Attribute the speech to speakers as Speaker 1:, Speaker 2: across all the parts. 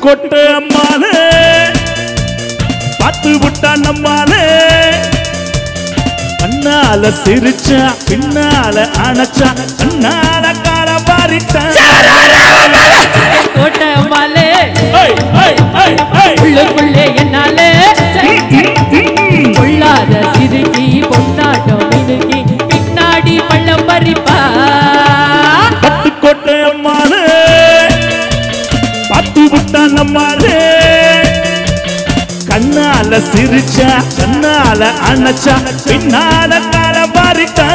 Speaker 1: கொட்டு அம்மாளே பார்த்து விட்டா நம்மாலே கண்ணால சிரிச்சா பின்னால அணைச்சா கண்ணால கால பாரிட்டா
Speaker 2: கொட்டு அம்மாளே உள்ளுக்குள்ளே என்னாலே கொள்ளாத சிறுகி பொன்னாட்டம் மினுகி பின்னாடி பள்ளம் பறிப்பா
Speaker 1: பட்டு கொட்டு அம்மாளே பார்த்து விட்டா நம்மாலே கண்ணால சிரிச்சா கண்ணால அணைச்சா பின்னால கால பாரிட்டா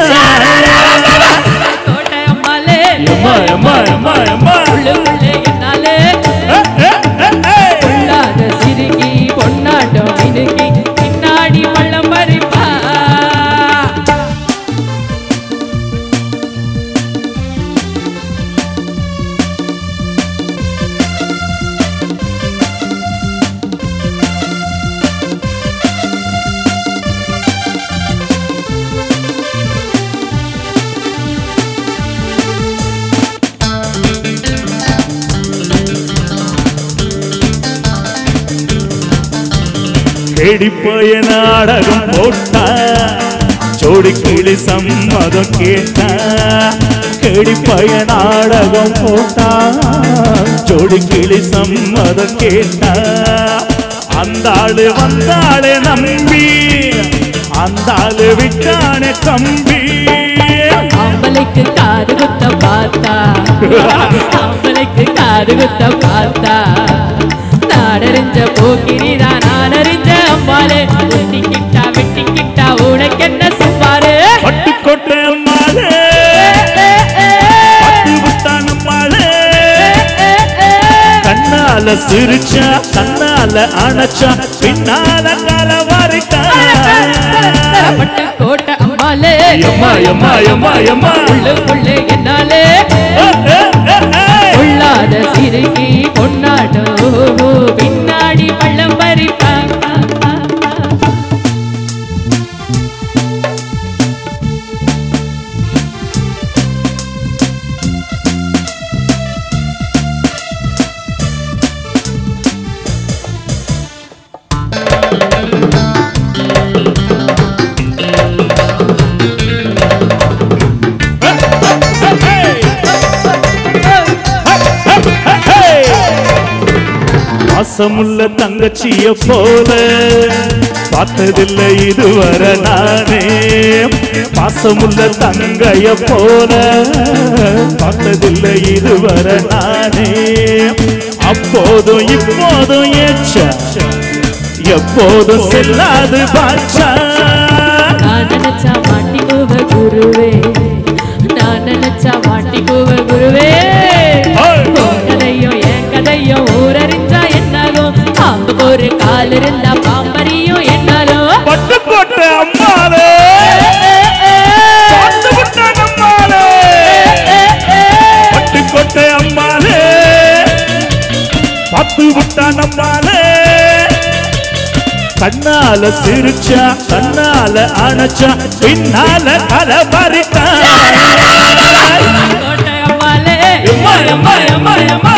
Speaker 2: கொட்டு அம்மாளே
Speaker 1: உள்ளுக்குள்ளே
Speaker 2: என்னாலே கொள்ளாத சிறுகி பொன்னாட்டம் மினுகி பின்னாடி பள்ளம் பறிப்பா
Speaker 1: கேடிப்போய நாடகம் போட்டா ஜோடி கிளி சம்மதம் கேட்டா கேடிப்போய நாடகம் போட்டா ஜோடி கிளி சம்மதம் கேட்டா அந்த ஆளு வந்தாளே நம்பி அந்த ஆளு விட்டானே கம்பி
Speaker 2: ஆம்பளைக்கு காது குத்த பார்த்தா ஆம்பளைக்கு காது குத்த பார்த்தா நாடறிஞ்ச போக்கிரிதான் நாடறிஞ்ச அம்மாளே வெட்டிக்கிட்டா உனக்கு என்ன சும்மாரு
Speaker 1: பட்டு கொட்டை அம்மாளே பட்டு விட்டான் அம்மாளே கண்ணால சிரிச்சா கண்ணால அணைச்சா பின்னால கால வாரிட்டா
Speaker 2: பட்டு கோட்டை அம்மாளே உள்ளுக்குள்ளே என்னாலே கொள்ளாத சிறுகி பொன்னாட்டோ பின்னாடி பள்ளம் பறிப்பா
Speaker 1: பாசமுள்ள தங்கச்சிய போல பார்த்ததில்லை இதுவரை நானே பாசமுள்ள தங்கைய போல பார்த்ததில்லை இதுவரை நானே அப்போதும் இப்போதும் ஏச்சா எப்போதும் செல்லாது பாச்சா
Speaker 2: நான் நினைச்சா மாட்டிக்குவ குருவே நான் நினைச்சா மாட்டிக்குவ குருவே கதையும் என் கதையும் ஊரறிஞ்சா என்னாலும் பாம்பு ஒரு கால் இருந்தா பாம்பரியும் என்னாலும்
Speaker 1: பட்டு போட்ட அம்மாளே பட்டு விட்டான் அம்மாளே பட்டு கொட்டை அம்மாளே பட்டு விட்டான் அம்மாளே கண்ணால சிரிச்சா கண்ணால அணைச்சா பின்னால கல பறிட்டா
Speaker 2: கோட்டை அம்மாளே
Speaker 1: அம்மா